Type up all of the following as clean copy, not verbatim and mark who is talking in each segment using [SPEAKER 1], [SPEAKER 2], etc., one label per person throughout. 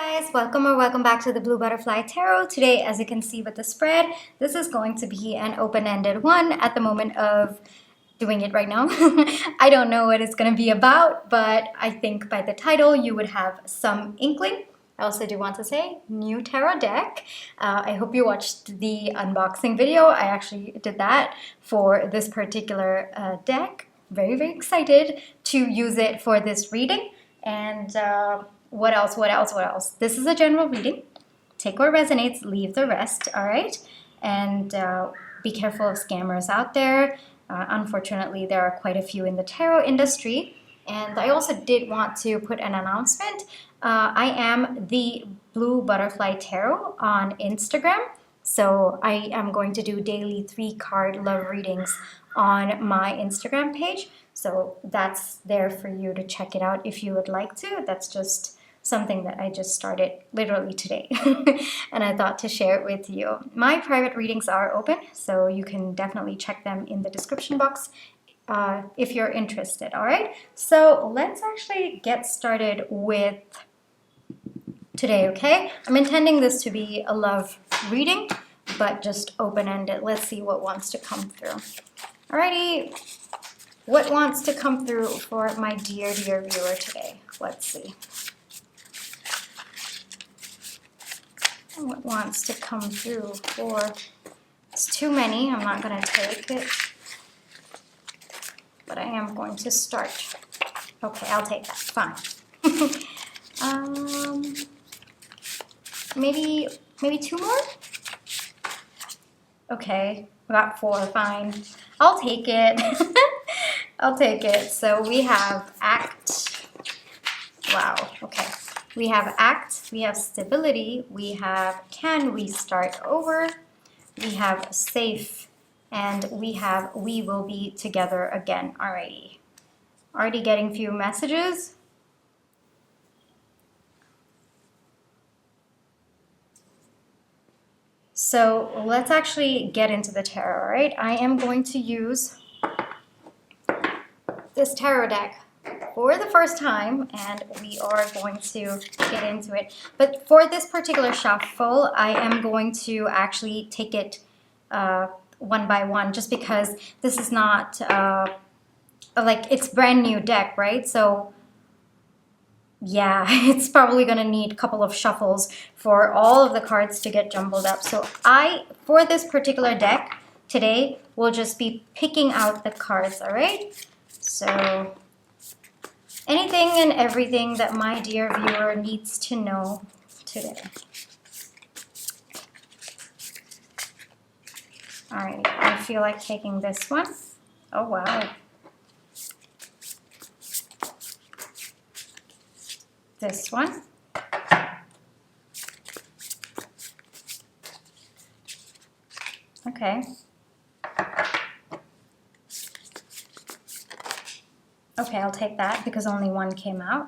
[SPEAKER 1] Guys, welcome back to the Blue Butterfly Tarot. Today, as you can see with the spread, this is going to be an open-ended one at the moment of doing it right now. I don't know what it's going to be about, but I think by the title you would have some inkling. I also do want to say new tarot deck. I hope you watched the unboxing video. I actually did that for this particular deck. Very excited to use it for this reading. And what else? This is a general reading. Take what resonates, leave the rest, all right? And be careful of scammers out there. Unfortunately, there are quite a few in the tarot industry. And I also did want to put an announcement. I am the Blue Butterfly Tarot on Instagram. So I am going to do daily 3-card love readings on my Instagram page. So that's there for you to check it out if you would like to. That's just something that I just started literally today. And I thought to share it with you. My private readings are open, so you can definitely check them in the description box if you're interested, all right? So let's actually get started with today, okay? I'm intending this to be a love reading, but just open-ended. Let's see what wants to come through. Alrighty, what wants to come through for my dear viewer today? Let's see. What wants to come through for, it's too many, I'm not going to take it, but I am going to start. Okay, I'll take that, fine. Maybe 2 more? Okay, I got 4, fine. I'll take it. I'll take it. So we have act. Wow, okay. We have act, we have stability, we have can we start over, we have safe, and we have we will be together again. Alrighty. Already getting few messages. So let's actually get into the tarot, all right? I am going to use this tarot deck for the first time, and we are going to get into it. But for this particular shuffle, I am going to actually take it one by one, just because this is not like it's brand new deck, right? So yeah, it's probably going to need a couple of shuffles for all of the cards to get jumbled up. So for this particular deck today, we'll just be picking out the cards, all right? So anything and everything that my dear viewer needs to know today. All right, I feel like taking this one. Oh, wow. This one. Okay. Okay, I'll take that because only one came out.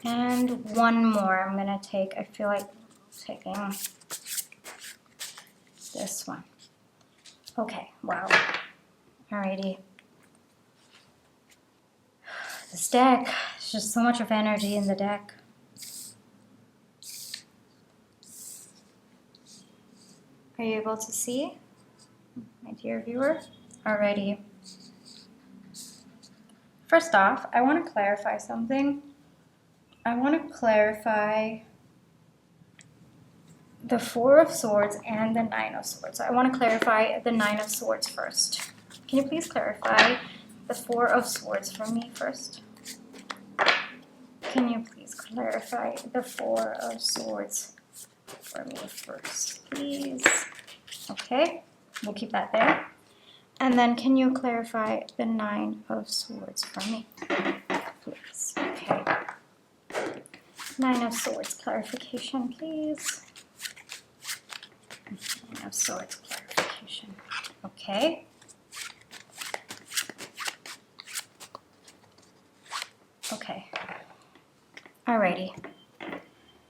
[SPEAKER 1] And one more I'm going to take. I feel like taking this one. Okay, wow. Alrighty. This deck, there's just so much of energy in the deck. Are you able to see, my dear viewer? Alrighty. First off, I want to clarify something. I want to clarify the 4 of Swords and the 9 of Swords. So I want to clarify the 9 of Swords first. Can you please clarify the 4 of Swords for me first? Can you please clarify the 4 of Swords for me first, please? Okay, we'll keep that there. And then can you clarify the 9 of Swords for me, please? Okay. 9 of Swords clarification, please. 9 of Swords clarification. Okay. Okay. Alrighty.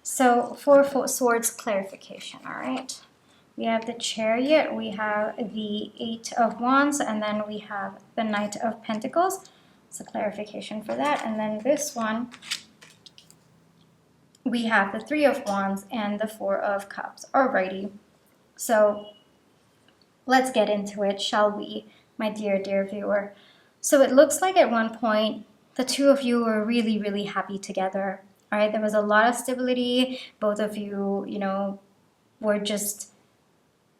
[SPEAKER 1] So 4 of Swords clarification, all right? We have the Chariot, we have the 8 of Wands, and then we have the Knight of Pentacles. So clarification for that. And then this one, we have the Three of Wands and the Four of Cups. Alrighty. So let's get into it, shall we, my dear, dear viewer? So it looks like at one point, the two of you were really, really happy together. All right, there was a lot of stability. Both of you, were just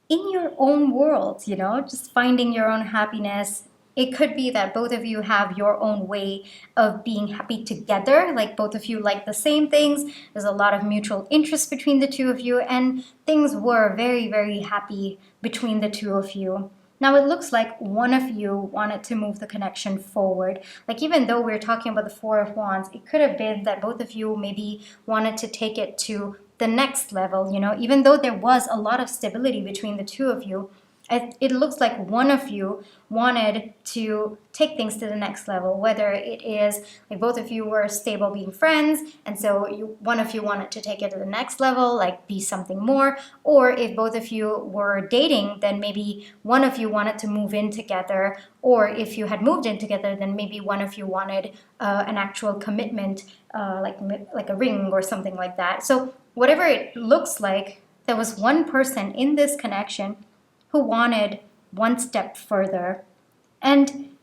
[SPEAKER 1] in your own world, just finding your own happiness. It could be that both of you have your own way of being happy together, like both of you like the same things. There's a lot of mutual interest between the two of you, and things were very, very happy between the two of you. Now it looks like one of you wanted to move the connection forward. Like even though we're talking about the Four of Wands, it could have been that both of you maybe wanted to take it to the next level, even though there was a lot of stability between the two of you. It looks like one of you wanted to take things to the next level, whether it is like both of you were stable being friends, and so one of you wanted to take it to the next level, like be something more, or if both of you were dating, then maybe one of you wanted to move in together, or if you had moved in together, then maybe one of you wanted an actual commitment, like a ring or something like that. So whatever it looks like, there was one person in this connection who wanted one step further. And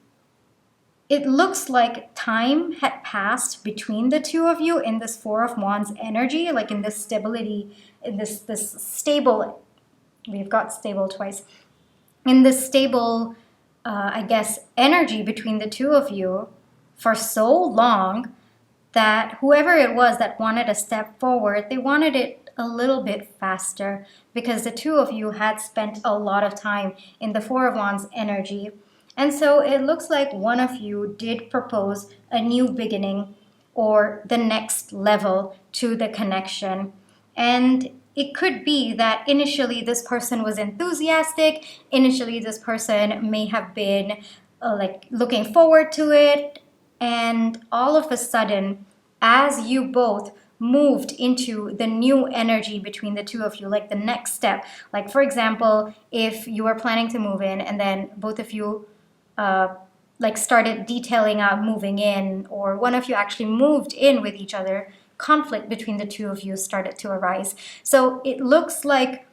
[SPEAKER 1] it looks like time had passed between the two of you in this Four of Wands energy, like in this stability, in this stable, we've got stable twice, in this stable, energy between the two of you for so long that whoever it was that wanted a step forward, they wanted it a little bit faster because the two of you had spent a lot of time in the Four of Wands energy. And so it looks like one of you did propose a new beginning or the next level to the connection. And it could be that initially this person was enthusiastic. Initially this person may have been looking forward to it. And all of a sudden, as you both moved into the new energy between the two of you, like the next step, like for example, if you were planning to move in and then both of you started detailing out moving in, or one of you actually moved in with each other, conflict between the two of you started to arise. So it looks like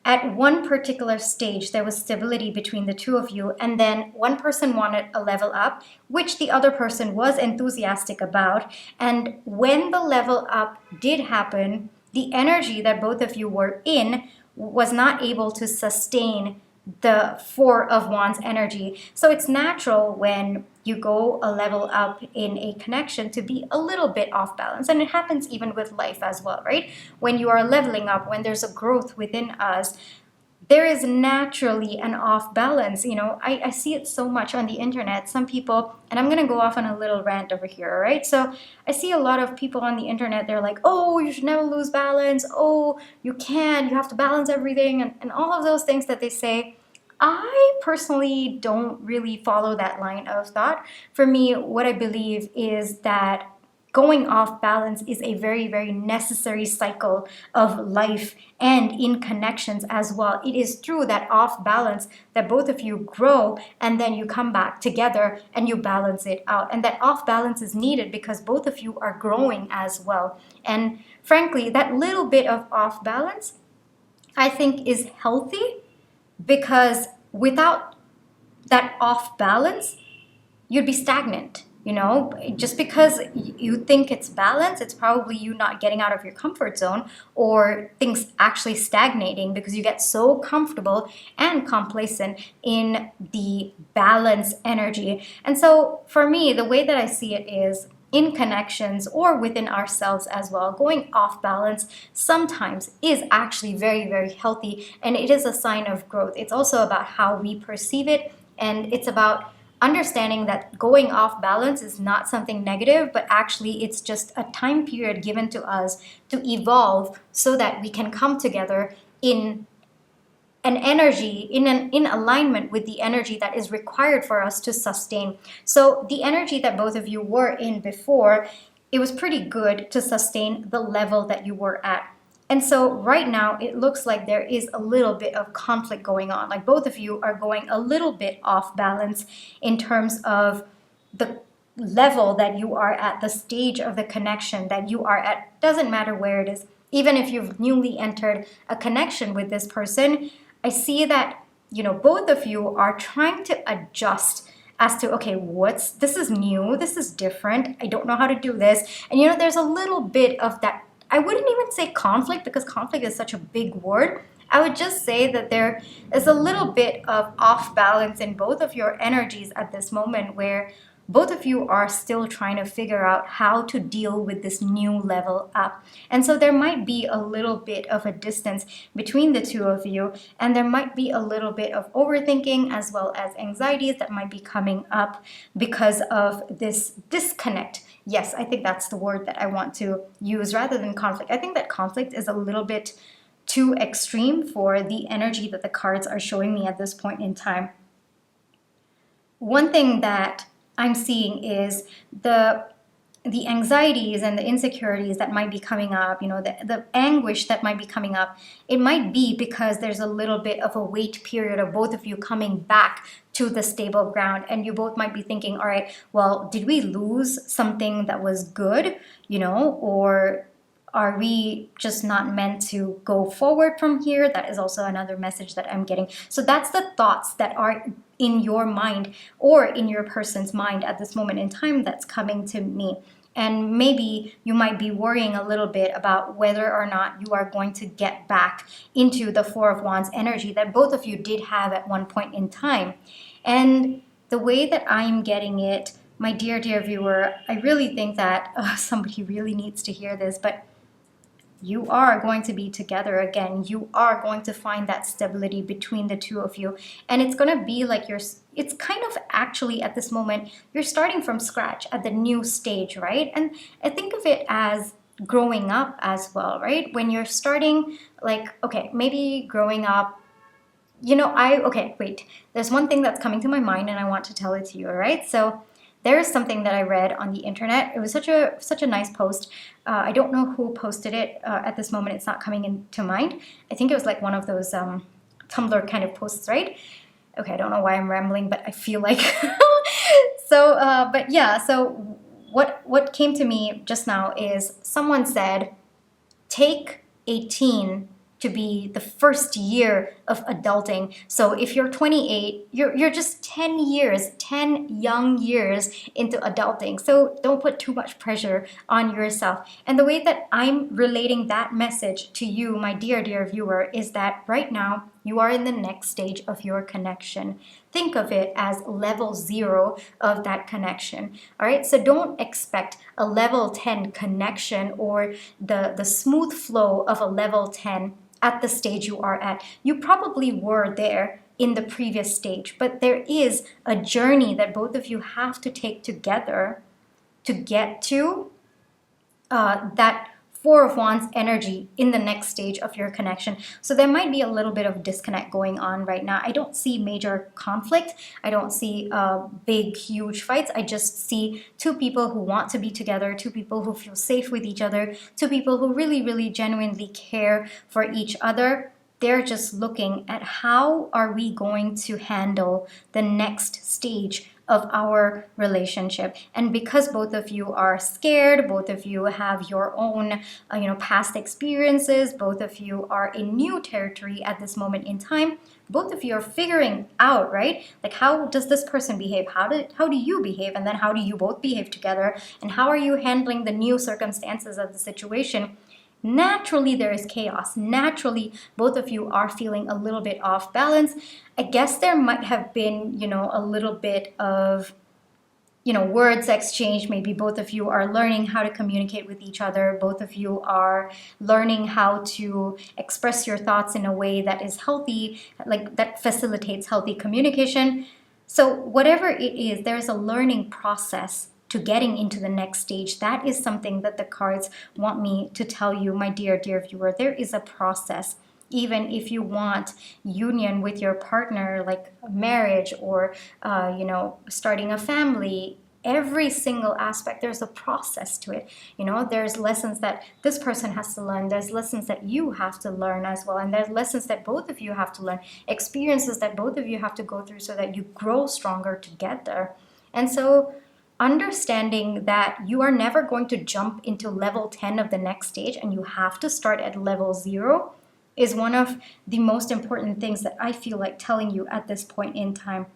[SPEAKER 1] at one particular stage, there was stability between the two of you, and then one person wanted a level up, which the other person was enthusiastic about. And when the level up did happen, the energy that both of you were in was not able to sustain the Four of Wands energy. So it's natural when you go a level up in a connection to be a little bit off balance. And it happens even with life as well, right? When you are leveling up, when there's a growth within us, there is naturally an off balance. I see it so much on the internet. Some people, and I'm going to go off on a little rant over here, all right? So I see a lot of people on the internet, they're like, oh, you should never lose balance. Oh, you have to balance everything, and all of those things that they say. I personally don't really follow that line of thought. For me, what I believe is that going off balance is a very, very necessary cycle of life and in connections as well. It is through that off balance that both of you grow, and then you come back together and you balance it out. And that off balance is needed because both of you are growing as well. And frankly, that little bit of off balance, I think, is healthy, because without that off balance, you'd be stagnant. Just because you think it's balance, it's probably you not getting out of your comfort zone, or things actually stagnating because you get so comfortable and complacent in the balance energy. And so for me, the way that I see it is, in connections or within ourselves as well, going off balance sometimes is actually very, very healthy, and it is a sign of growth. It's also about how we perceive it, and it's about understanding that going off balance is not something negative, but actually it's just a time period given to us to evolve so that we can come together in an energy, in alignment with the energy that is required for us to sustain. So the energy that both of you were in before, it was pretty good to sustain the level that you were at. And so right now it looks like there is a little bit of conflict going on. Like both of you are going a little bit off balance in terms of the level that you are at, the stage of the connection that you are at, doesn't matter where it is. Even if you've newly entered a connection with this person, I see that, both of you are trying to adjust as to, okay, this is new, this is different, I don't know how to do this. And there's a little bit of that. I wouldn't even say conflict, because conflict is such a big word. I would just say that there is a little bit of off balance in both of your energies at this moment, where both of you are still trying to figure out how to deal with this new level up. And so there might be a little bit of a distance between the two of you, and there might be a little bit of overthinking as well as anxieties that might be coming up because of this disconnect. Yes, I think that's the word that I want to use rather than conflict. I think that conflict is a little bit too extreme for the energy that the cards are showing me at this point in time. One thing that I'm seeing is the anxieties and the insecurities that might be coming up, the anguish that might be coming up. It might be because there's a little bit of a wait period of both of you coming back to the stable ground, and you both might be thinking, all right, well, did we lose something that was good, or are we just not meant to go forward from here? That is also another message that I'm getting. So that's the thoughts that are in your mind or in your person's mind at this moment in time that's coming to me. And maybe you might be worrying a little bit about whether or not you are going to get back into the Four of Wands energy that both of you did have at one point in time. And the way that I'm getting it, my dear viewer, I really think that somebody really needs to hear this, but you are going to be together again. You are going to find that stability between the two of you. And it's going to be like it's kind of actually at this moment, you're starting from scratch at the new stage, right? And I think of it as growing up as well, right? When you're starting, like, okay, maybe growing up, there's one thing that's coming to my mind and I want to tell it to you, all right? So there's something that I read on the internet. It was such a nice post. I don't know who posted it at this moment. It's not coming into mind. I think it was like one of those Tumblr kind of posts, right? Okay, I don't know why I'm rambling, but I feel like So what came to me just now is someone said, take 18 to be the first year of adulting. So if you're 28, you're just 10 young years into adulting. So don't put too much pressure on yourself. And the way that I'm relating that message to you, my dear viewer, is that right now you are in the next stage of your connection. Think of it as level 0 of that connection. All right, so don't expect a level 10 connection or the smooth flow of a level 10 at the stage you are at. You probably were there in the previous stage, but there is a journey that both of you have to take together to get to that Four of Wands energy in the next stage of your connection. So there might be a little bit of disconnect going on right now. I don't see major conflict. I don't see big, huge fights. I just see two people who want to be together, two people who feel safe with each other, two people who really, really genuinely care for each other. They're just looking at how are we going to handle the next stage of our relationship. And because both of you are scared, both of you have your own past experiences, both of you are in new territory at this moment in time, both of you are figuring out, right? Like, how does this person behave? How do you behave? And then how do you both behave together? And how are you handling the new circumstances of the situation? Naturally, there is chaos. Naturally, both of you are feeling a little bit off balance. I guess there might have been, a little bit of, words exchange. Maybe both of you are learning how to communicate with each other. Both of you are learning how to express your thoughts in a way that is healthy, like that facilitates healthy communication. So whatever it is, there's a learning process to getting into the next stage. That is something that the cards want me to tell you, my dear viewer. There is a process. Even if you want union with your partner, like marriage or starting a family, every single aspect, there's a process to it. There's lessons that this person has to learn, there's lessons that you have to learn as well, and there's lessons that both of you have to learn, experiences that both of you have to go through so that you grow stronger together. And so understanding that you are never going to jump into level 10 of the next stage and you have to start at level 0 is one of the most important things that I feel like telling you at this point in time.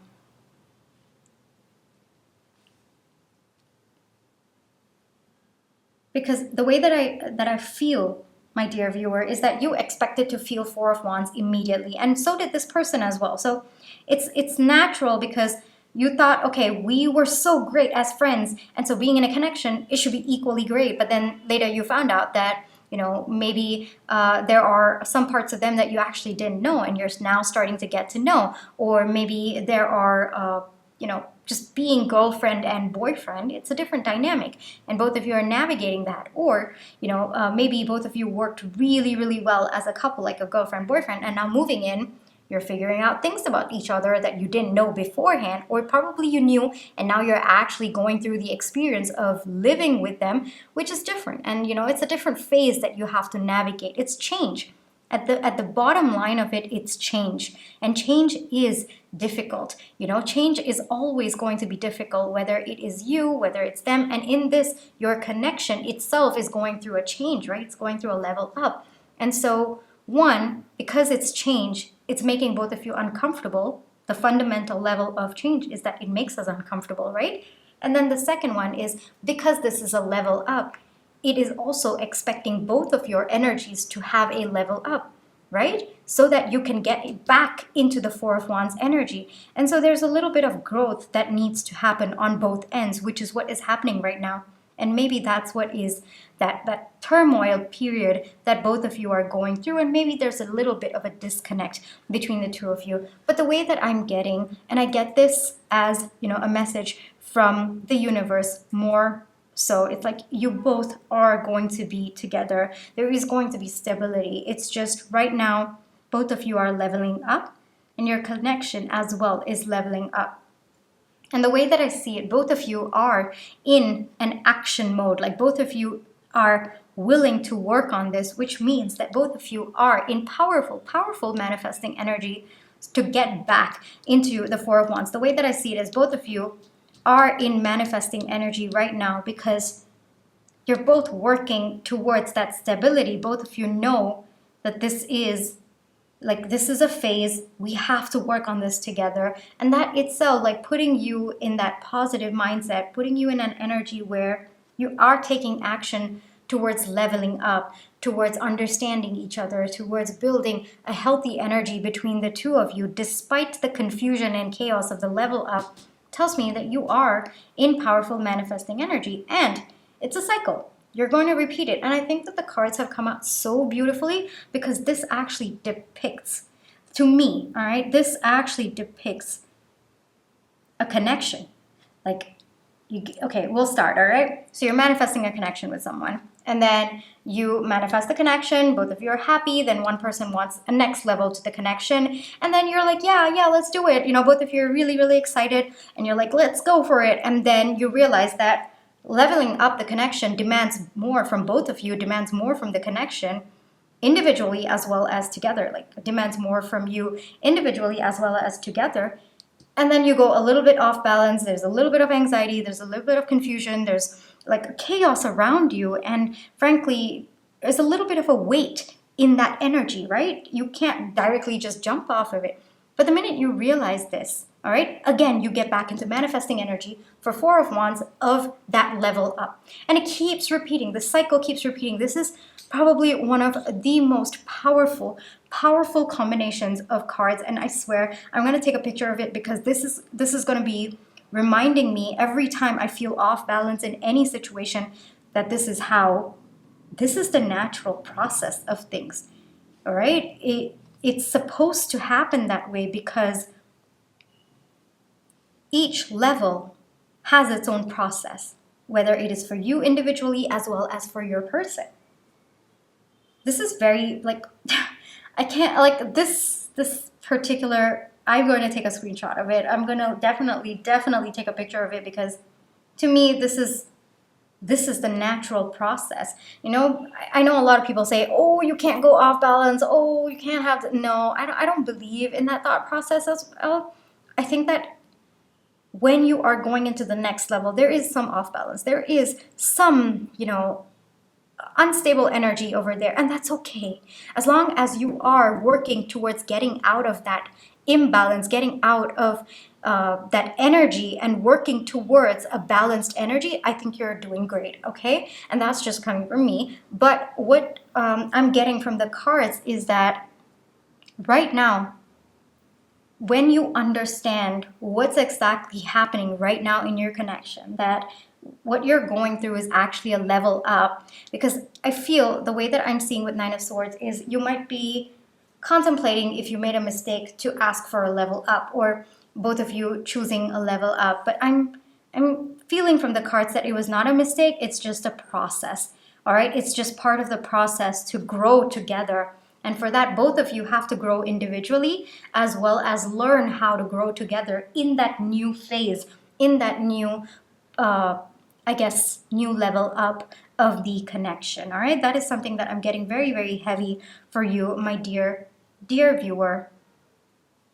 [SPEAKER 1] Because the way that I feel, my dear viewer, is that you expected to feel Four of Wands immediately, and so did this person as well. So it's natural because you thought, okay, we were so great as friends, and so being in a connection, it should be equally great. But then later you found out that, you know, maybe there are some parts of them that you actually didn't know, and you're now starting to get to know. Or maybe there are, you know, just being girlfriend and boyfriend, it's a different dynamic, and both of you are navigating that. Or, you know, maybe both of you worked really, really well as a couple, like a girlfriend, boyfriend, and now moving in, you're figuring out things about each other that you didn't know beforehand, or probably you knew, and now you're actually going through the experience of living with them, which is different. And, you know, it's a different phase that you have to navigate. It's change. At the bottom line of it, it's change. And change is difficult. You know, change is always going to be difficult, whether it is you, whether it's them. And in this, your connection itself is going through a change, right? It's going through a level up. And so, one, because it's change, it's making both of you uncomfortable. The fundamental level of change is that it makes us uncomfortable, right? And then the second one is because this is a level up, it is also expecting both of your energies to have a level up, right? So that you can get back into the Four of Wands energy. And so there's a little bit of growth that needs to happen on both ends, which is what is happening right now. And maybe that's what is that turmoil period that both of you are going through. And maybe there's a little bit of a disconnect between the two of you. But the way that I'm getting, and I get this as, you know, a message from the universe more so, it's like you both are going to be together. There is going to be stability. It's just right now, both of you are leveling up, and your connection as well is leveling up. And the way that I see it, both of you are in an action mode. Like both of you are willing to work on this, which means that both of you are in powerful manifesting energy to get back into the Four of Wands. The way that I see it is both of you are in manifesting energy right now because you're both working towards that stability. Both of you know that this is a phase. We have to work on this together. And that itself, like putting you in that positive mindset, putting you in an energy where you are taking action towards leveling up, towards understanding each other, towards building a healthy energy between the two of you, despite the confusion and chaos of the level up, tells me that you are in powerful manifesting energy. And it's a cycle. You're going to repeat it. And I think that the cards have come out so beautifully because this actually depicts, to me, all right, this actually depicts a connection. Like, okay, we'll start, all right? So you're manifesting a connection with someone. And then you manifest the connection, both of you are happy, then one person wants a next level to the connection, and then you're like, yeah, let's do it. You know, both of you are really, really excited, and you're like, let's go for it. And then you realize that leveling up the connection demands more from both of you, demands more from the connection individually as well as together. Like, it demands more from you individually as well as together. And then you go a little bit off balance, there's a little bit of anxiety, there's a little bit of confusion, there's like chaos around you, and frankly, there's a little bit of a weight in that energy, right? You can't directly just jump off of it. But the minute you realize this, all right, again, you get back into manifesting energy for Four of Wands of that level up. And it keeps repeating, the cycle keeps repeating. This is probably one of the most powerful combinations of cards, and I swear I'm going to take a picture of it because this is going to be reminding me every time I feel off balance in any situation that this is the natural process of things. All right, it's supposed to happen that way because each level has its own process, whether it is for you individually as well as for your person. This is very, like, I can't, like, this particular, I'm going to take a screenshot of it. I'm going to definitely take a picture of it because to me, this is the natural process. You know, I know a lot of people say, oh, you can't go off balance. Oh, you can't have, no, I don't believe in that thought process as well. I think that when you are going into the next level, there is some off balance. There is some, unstable energy over there, and that's okay. As long as you are working towards getting out of that imbalance, getting out of that energy and working towards a balanced energy, I think you're doing great, okay? And that's just coming from me. But what I'm getting from the cards is that right now, when you understand what's exactly happening right now in your connection, that what you're going through is actually a level up, because I feel the way that I'm seeing with Nine of Swords is you might be contemplating if you made a mistake to ask for a level up, or both of you choosing a level up. But I'm feeling from the cards that it was not a mistake, it's just a process. All right, it's just part of the process to grow together. And for that, both of you have to grow individually as well as learn how to grow together in that new phase, in that new new level up of the connection. All right, that is something that I'm getting very, very heavy for you, my dear viewer.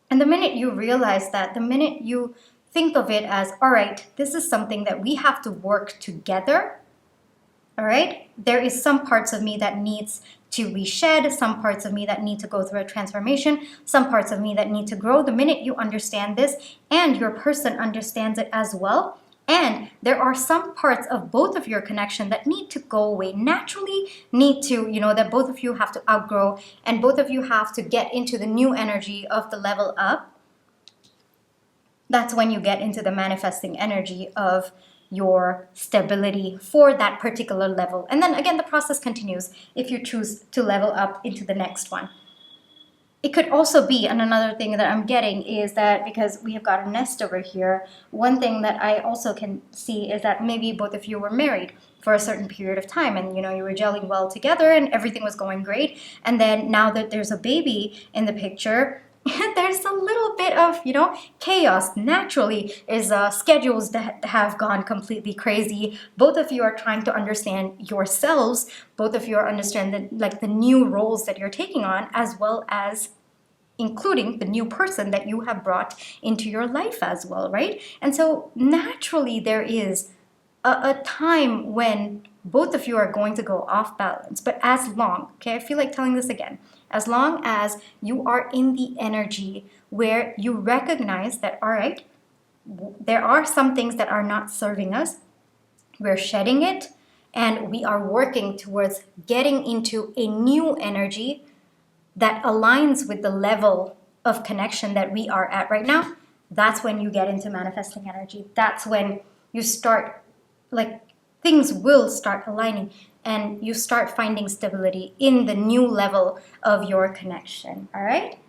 [SPEAKER 1] And the minute you realize that, the minute you think of it as, all right, this is something that we have to work together. All right, there is some parts of me that needs to be shed, some parts of me that need to go through a transformation, some parts of me that need to grow. The minute you understand this and your person understands it as well, and there are some parts of both of your connection that need to go away naturally, need to, that both of you have to outgrow, and both of you have to get into the new energy of the level up. That's when you get into the manifesting energy of your stability for that particular level. And then again, the process continues if you choose to level up into the next one. It could also be, and another thing that I'm getting is that because we have got a nest over here, one thing that I also can see is that maybe both of you were married for a certain period of time, and you were gelling well together and everything was going great. And then now that there's a baby in the picture, there's a little bit of chaos naturally. Is schedules that have gone completely crazy. Both of you are trying to understand yourselves. Both of you are understanding the new roles that you're taking on, as well as including the new person that you have brought into your life as well, right? And so naturally there is a time when both of you are going to go off balance. But as long, okay, I feel like telling this again, as long as you are in the energy where you recognize that, all right, there are some things that are not serving us, we're shedding it, and we are working towards getting into a new energy that aligns with the level of connection that we are at right now. That's when you get into manifesting energy. That's when you start, things will start aligning and you start finding stability in the new level of your connection. All right,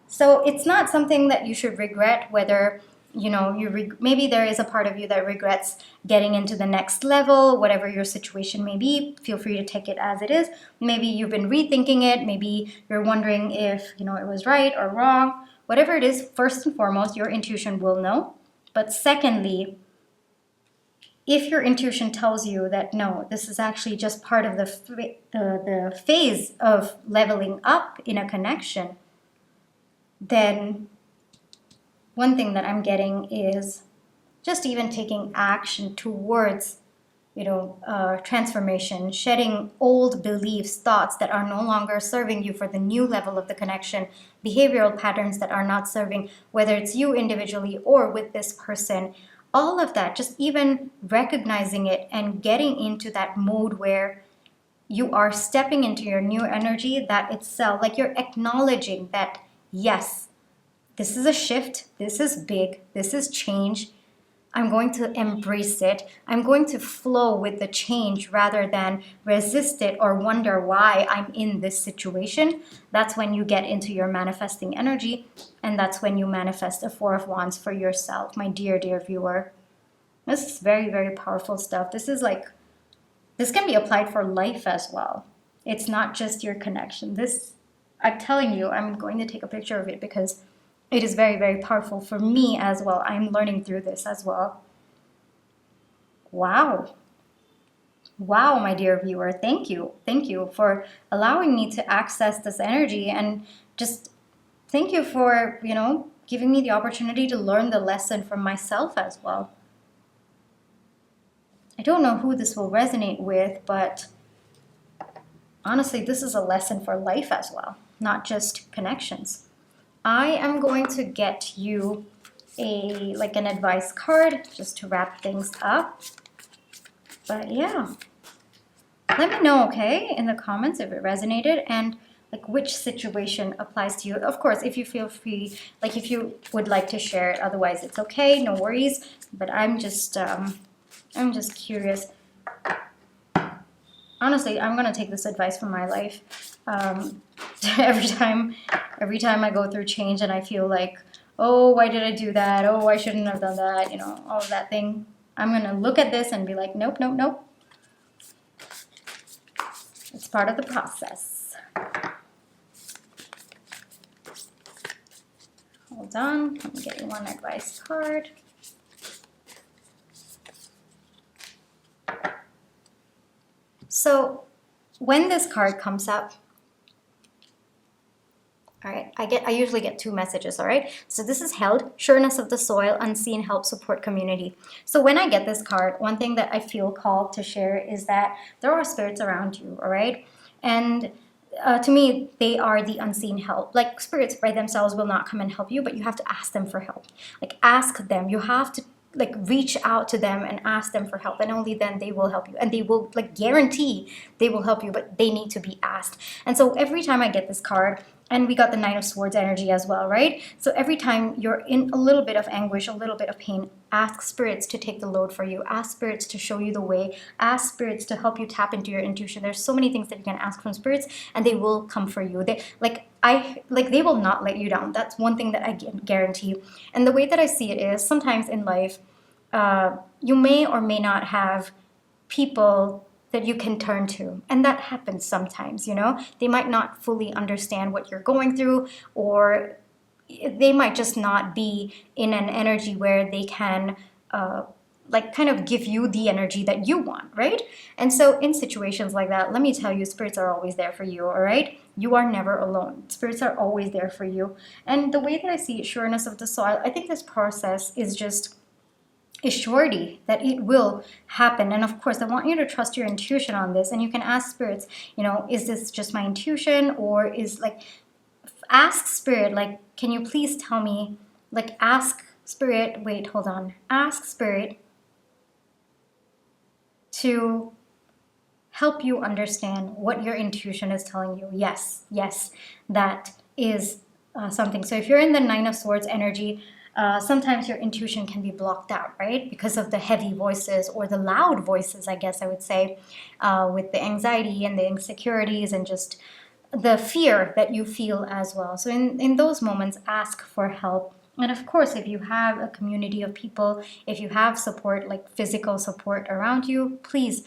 [SPEAKER 1] so it's not something that you should regret, whether maybe there is a part of you that regrets getting into the next level, whatever your situation may be. Feel free to take it as it is. Maybe you've been rethinking it, maybe you're wondering if it was right or wrong. Whatever it is, first and foremost, your intuition will know. But secondly, if your intuition tells you that no, this is actually just part of the phase of leveling up in a connection, then one thing that I'm getting is just even taking action towards transformation, shedding old beliefs, thoughts that are no longer serving you for the new level of the connection, behavioral patterns that are not serving, whether it's you individually or with this person. All of that, just even recognizing it and getting into that mode where you are stepping into your new energy, that itself, you're acknowledging that, yes, this is a shift, this is big, this is change. I'm going to embrace it. I'm going to flow with the change rather than resist it or wonder why I'm in this situation. That's when you get into your manifesting energy, and that's when you manifest a Four of Wands for yourself, my dear, dear viewer. This is very, very powerful stuff. This can be applied for life as well. It's not just your connection. This, I'm telling you, I'm going to take a picture of it because it is very, very powerful for me as well. I'm learning through this as well. Wow. Wow, my dear viewer. Thank you. Thank you for allowing me to access this energy, and just thank you for, giving me the opportunity to learn the lesson from myself as well. I don't know who this will resonate with, but honestly, this is a lesson for life as well, not just connections. I am going to get you an advice card just to wrap things up. But yeah, let me know, okay, in the comments if it resonated and like which situation applies to you. Of course, if you feel free, like if you would like to share it, otherwise it's okay, no worries. But I'm just curious. Honestly, I'm gonna take this advice from my life. Every time I go through change and I feel like, oh, why did I do that? Oh, I shouldn't have done that. You know, all of that thing. I'm gonna look at this and be like, nope, nope, nope. It's part of the process. Hold on, let me get you one advice card. So when this card comes up, all right, I usually get two messages, all right? So this is held, sureness of the soil, unseen help, support, community. So when I get this card, one thing that I feel called to share is that there are spirits around you, all right? And to me, they are the unseen help. Like spirits by themselves will not come and help you, but you have to ask them for help. Like ask them. You have to like reach out to them and ask them for help, and only then they will help you, and they will like guarantee they will help you, but they need to be asked. And so every time I get this card, and we got the Nine of Swords energy as well, right? So every time you're in a little bit of anguish, a little bit of pain, ask spirits to take the load for you. Ask spirits to show you the way. Ask spirits to help you tap into your intuition. There's so many things that you can ask from spirits, and they will come for you. They will not let you down. That's one thing that I guarantee you. And the way that I see it is sometimes in life, you may or may not have people that you can turn to. And that happens sometimes, you know? They might not fully understand what you're going through, or they might just not be in an energy where they can kind of give you the energy that you want, right? And so in situations like that, let me tell you, spirits are always there for you, all right? You are never alone. Spirits are always there for you. And the way that I see it, sureness of the soil, I think this process is just a surety that it will happen. And of course, I want you to trust your intuition on this. And you can ask spirits, you know, is this just my intuition, or is like, ask spirit, like, can you please tell me, like, ask spirit, wait, hold on, ask spirit to help you understand what your intuition is telling you. Yes, that is something. So if you're in the Nine of Swords energy, sometimes your intuition can be blocked out, right? Because of the heavy voices or the loud voices, I guess I would say, with the anxiety and the insecurities and just the fear that you feel as well. So in those moments, ask for help. And of course, if you have a community of people, if you have support, like physical support around you, please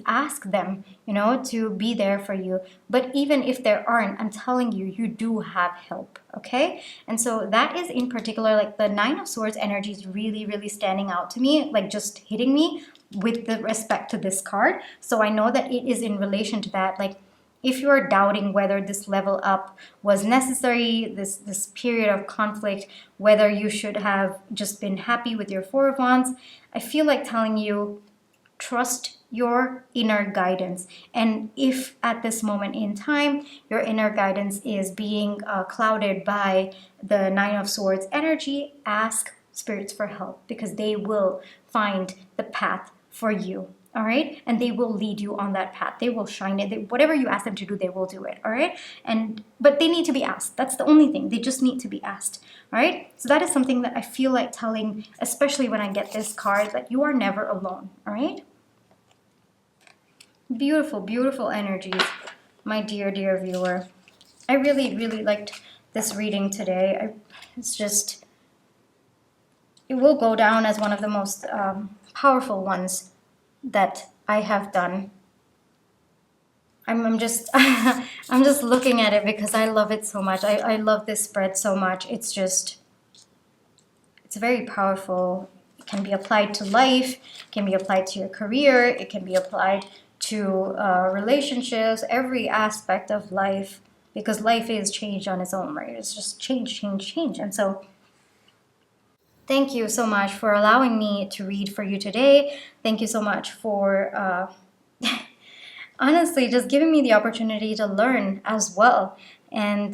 [SPEAKER 1] ask them, you know, to be there for you. But even if there aren't, I'm telling you, you do have help, okay? And so that is in particular, like the Nine of Swords energy is really, really standing out to me, like just hitting me with the respect to this card. So I know that it is in relation to that, like if you are doubting whether this level up was necessary, this period of conflict, whether you should have just been happy with your Four of Wands, I feel like telling you, trust your inner guidance. And if at this moment in time your inner guidance is being clouded by the Nine of Swords energy, ask spirits for help, because they will find the path for you. All right, and they will lead you on that path. They will shine it. Whatever you ask them to do, they will do it. All right, but they need to be asked. That's the only thing. They just need to be asked. All right, so that is something that I feel like telling, especially when I get this card, that you are never alone. All right. Beautiful, beautiful energies, my dear, dear viewer. I really, really liked this reading today. It will go down as one of the most powerful ones that I have done. I'm just I'm just looking at it because I love it so much. I love this spread so much. It's very powerful. It can be applied to life, it can be applied to your career, it can be applied to relationships, every aspect of life, because life is change on its own, right? It's just change. And so Thank you so much for allowing me to read for you today. Thank you so much for honestly just giving me the opportunity to learn as well. And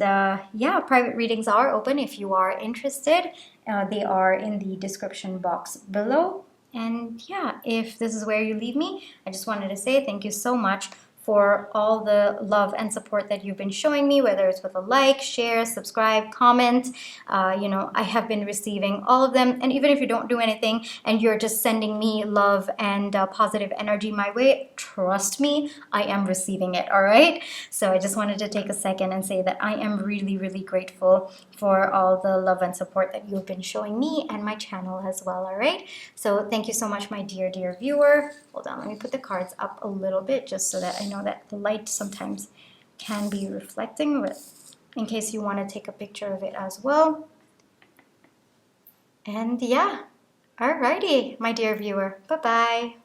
[SPEAKER 1] yeah, private readings are open if you are interested. They are in the description box below. And yeah, if this is where you leave me, I just wanted to say thank you so much for all the love and support that you've been showing me, whether it's with a like, share, subscribe, comment. I have been receiving all of them. And even if you don't do anything and you're just sending me love and positive energy my way, trust me, I am receiving it, all right? So I just wanted to take a second and say that I am really, really grateful for all the love and support that you've been showing me and my channel as well, all right? So thank you so much, my dear, dear viewer. Hold on, let me put the cards up a little bit just so that I know that the light sometimes can be reflecting, but in case you want to take a picture of it as well. And yeah, alrighty, my dear viewer, bye-bye.